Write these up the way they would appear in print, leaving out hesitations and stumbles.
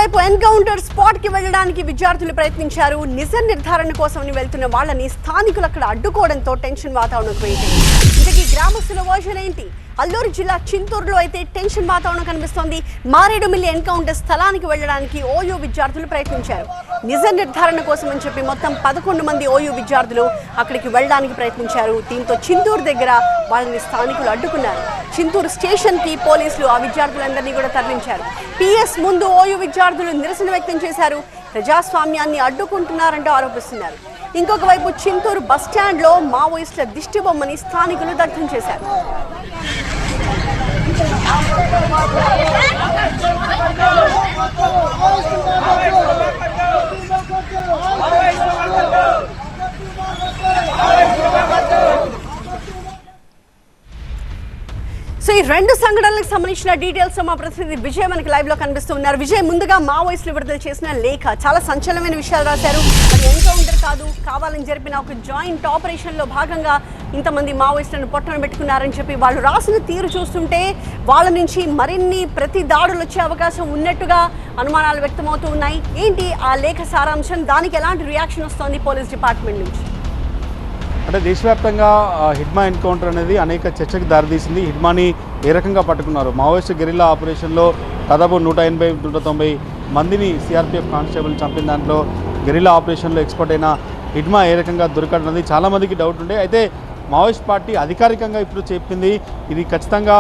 మరోవైపు encounter spot కి వెళ్లడానికి విద్యార్థులు ప్రయత్నించారు. నిజ నిర్ధారణ కోసం వెళ్తున్న వాళ్ళని స్థానికులు అక్కడ అడ్డుకోవడంతో టెన్షన్ వాతావరణం క్రియేట్ అయింది. ఇంతకీ గ్రామస్తుల వర్షన్ ఏంటి? అల్లూరు జిల్లా చింతూరులో అయితే టెన్షన్ వాతావరణం కనిపిస్తోంది. మారేడుమిల్లి ఎన్కౌంటర్ స్థలానికి వెళ్లడానికి ఓయూ విద్యార్థులు ప్రయత్నించారు. నిజ నిర్ధారణ కోసం అని చెప్పి మొత్తం 11 మంది ఓయూ విద్యార్థులు అక్కడికి వెళ్ళడానికి ప్రయత్నించారు. దీంతో చింతూరు దగ్గర వాళ్ళని స్థానికులు అడ్డుకున్నారు. చింతూరు స్టేషన్ కి పోలీసులు ఆ విద్యార్థులందరినీ కూడా తరలించారు. పిఎస్ ముందు ఓయూ విద్యార్థులు నిరసన వ్యక్తం చేశారు. ప్రజాస్వామ్యాన్ని అడ్డుకుంటున్నారంటూ ఆరోపిస్తున్నారు. ఇంకొక వైపు చింతూరు బస్టాండ్ లో మావోయిస్టుల దిష్టి బొమ్మని స్థానికులు దగ్ధం చేశారు. సో ఈ రెండు సంఘటనలకు సంబంధించిన డీటెయిల్స్ మా ప్రతినిధి విజయ్ మనకి లైవ్ లో కనిపిస్తున్నారు. విజయ్, ముందుగా మావోయిస్టులు విడుదల చేసిన లేఖ చాలా సంచలనమైన విషయాలు రాశారు. అది ఎన్కౌంటర్ కాదు, కావాలని జరిపిన ఒక జాయింట్ ఆపరేషన్ లో భాగంగా ఇంతమంది మావోయిస్టులను పొట్టన పెట్టుకున్నారని చెప్పి వాళ్ళు రాసిన తీరు చూస్తుంటే వాళ్ళ నుంచి మరిన్ని ప్రతి దాడులు వచ్చే అవకాశం ఉన్నట్టుగా అనుమానాలు వ్యక్తమవుతూ ఉన్నాయి. ఏంటి ఆ లేఖ సారాంశం? దానికి ఎలాంటి రియాక్షన్ వస్తోంది పోలీస్ డిపార్ట్మెంట్ నుంచి? అంటే దేశవ్యాప్తంగా హిడ్మా ఎన్కౌంటర్ అనేది అనేక చర్చకు దారితీసింది. హిడ్మాని ఏ రకంగా పట్టుకున్నారు? మావోయిస్టు గెరిల్లా ఆపరేషన్లో దాదాపు 180-190 మందిని సిఆర్పిఎఫ్ కానిస్టేబుల్ చంపిన దాంట్లో గెరిల్లా ఆపరేషన్లో ఎక్స్పర్ట్ అయిన హిడ్మా ఏ రకంగా దొరకడన్నది చాలామందికి డౌట్ ఉండే. అయితే మావోయిస్ట్ పార్టీ అధికారికంగా ఇప్పుడు చెప్పింది ఇది ఖచ్చితంగా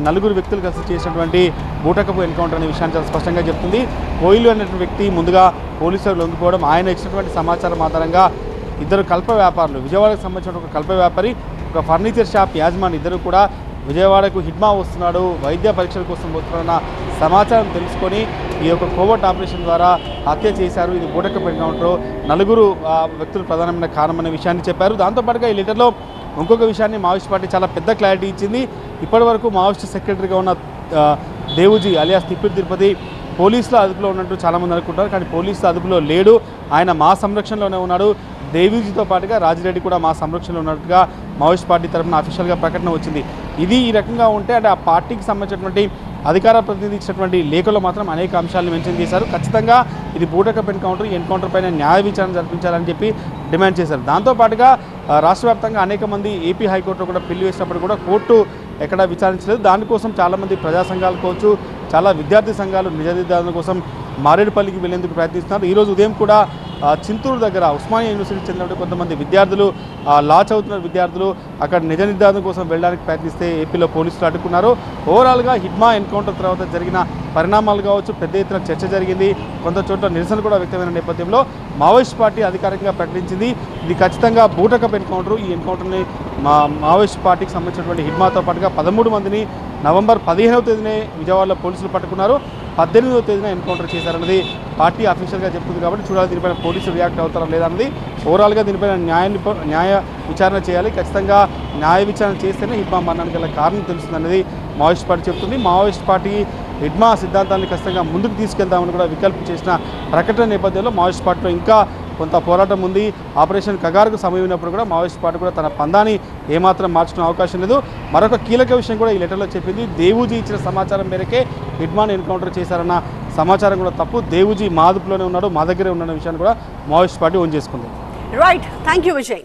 4 వ్యక్తులు కలిసి చేసినటువంటి బూటకపు ఎన్కౌంటర్ అనే విషయాన్ని చాలా స్పష్టంగా చెప్తుంది. కోయిలు అనేటువంటి వ్యక్తి ముందుగా పోలీసులకు లొంగిపోవడం, ఆయన ఇచ్చినటువంటి సమాచారం ఆధారంగా ఇద్దరు కల్ప వ్యాపారులు, విజయవాడకు సంబంధించిన ఒక కల్ప వ్యాపారి, ఒక ఫర్నిచర్ షాప్ యాజమాని ఇద్దరు కూడా విజయవాడకు హిడ్మా వస్తున్నాడు, వైద్య పరీక్షల కోసం వస్తున్నాడన్న సమాచారం తెలుసుకొని ఈ యొక్క కోవర్ట్ ఆపరేషన్ ద్వారా హత్య చేశారు. ఇది బూటకపు ఎన్కౌంటర్, 4 వ్యక్తులు ప్రధానమైన కారణమనే విషయాన్ని చెప్పారు. దాంతోపాటుగా ఈ లెటర్లో ఇంకొక విషయాన్ని మావోయిస్ట్ పార్టీ చాలా పెద్ద క్లారిటీ ఇచ్చింది. ఇప్పటి వరకు మావోయిస్ట్ సెక్రటరీగా ఉన్న దేవుజీ అలియాస్ తిప్పిరి తిరుపతి పోలీసుల అదుపులో ఉన్నట్టు చాలామంది అనుకుంటారు. కానీ పోలీసుల అదుపులో లేడు, ఆయన మా సంరక్షణలోనే ఉన్నాడు. దేవీజీతో పాటుగా రాజిరెడ్డి కూడా మా సంరక్షణలో ఉన్నట్టుగా మావోయిస్ట్ పార్టీ తరఫున అఫీషియల్గా ప్రకటన వచ్చింది. ఇది ఈ రకంగా ఉంటే అంటే ఆ పార్టీకి సంబంధించినటువంటి అధికార ప్రతినిధి ఇచ్చినటువంటి లేఖలో మాత్రం అనేక అంశాలను మెన్షన్ చేశారు. ఖచ్చితంగా ఇది బూటకపు ఎన్కౌంటర్, ఈ ఎన్కౌంటర్ పైన న్యాయ విచారణ జరిపించాలని చెప్పి డిమాండ్ చేశారు. దాంతోపాటుగా రాష్ట్ర వ్యాప్తంగా అనేక మంది ఏపీ హైకోర్టులో కూడా పిల్లి వేసినప్పుడు కూడా కోర్టు ఎక్కడా విచారించలేదు. దానికోసం చాలామంది ప్రజా సంఘాలు కావచ్చు, చాలా విద్యార్థి సంఘాలు నిజ నిర్ధారణ కోసం మారేడుపల్లికి వెళ్లేందుకు ప్రయత్నిస్తున్నారు. ఈరోజు ఉదయం కూడా చింతూరు దగ్గర ఉస్మానియా యూనివర్సిటీకి చెందిన కొంతమంది విద్యార్థులు, లా చదువుతున్న విద్యార్థులు అక్కడ నిజ నిర్ధారణ కోసం వెళ్ళడానికి ప్రయత్నిస్తే ఏపీలో పోలీసులు అడ్డుకున్నారు. ఓవరాల్గా హిడ్మా ఎన్కౌంటర్ తర్వాత జరిగిన పరిణామాలు కావచ్చు, పెద్ద ఎత్తున చర్చ జరిగింది. కొంత చోట్ల నిరసన కూడా వ్యక్తమైన నేపథ్యంలో మావోయిస్ట్ పార్టీ అధికారికంగా ప్రకటించింది ఇది ఖచ్చితంగా బూటకపు ఎన్కౌంటర్. ఈ ఎన్కౌంటర్ని మావోయిస్ట్ పార్టీకి సంబంధించినటువంటి హిడ్మాతో పాటుగా 13 మందిని నవంబర్ 15వ తేదీనే విజయవాడలో పోలీసులు పట్టుకున్నారు. 18వ తేదీన ఎన్కౌంటర్ చేశారన్నది పార్టీ అఫీషియల్గా చెప్తుంది. కాబట్టి చూడాలి దీనిపైన పోలీసులు రియాక్ట్ అవుతారా లేదన్నది. ఓవరాల్గా దీనిపైన న్యాయ విచారణ చేయాలి. ఖచ్చితంగా న్యాయ విచారణ చేస్తేనే హిడ్మా మరణానికి గల కారణం తెలుస్తుంది అనేది మావోయిస్ట్ పార్టీ చెప్తుంది. మావోయిస్ట్ పార్టీ హిడ్మా సిద్ధాంతాన్ని ఖచ్చితంగా ముందుకు తీసుకెళ్తామని కూడా వికల్పం చేసిన ప్రకటన నేపథ్యంలో మావోయిస్ట్ పార్టీలో ఇంకా కొంత పోరాటం ఉంది. ఆపరేషన్ కగారుకు సమయమైనప్పుడు కూడా మావోయిస్ట్ పార్టీ కూడా తన పందాన్ని ఏమాత్రం మార్చుకునే అవకాశం లేదు. మరొక కీలక విషయం కూడా ఈ లెటర్లో చెప్పింది, దేవుజీ ఇచ్చిన సమాచారం మేరకే హిడ్మాని ఎన్కౌంటర్ చేశారన్న సమాచారం కూడా తప్పు. దేవుజీ మా అదుపులోనే ఉన్నాడు, మా దగ్గరే ఉన్న విషయాన్ని కూడా మావోయిస్ట్ పార్టీ ఓన్ చేసుకుంది. Right, thank you Vijay.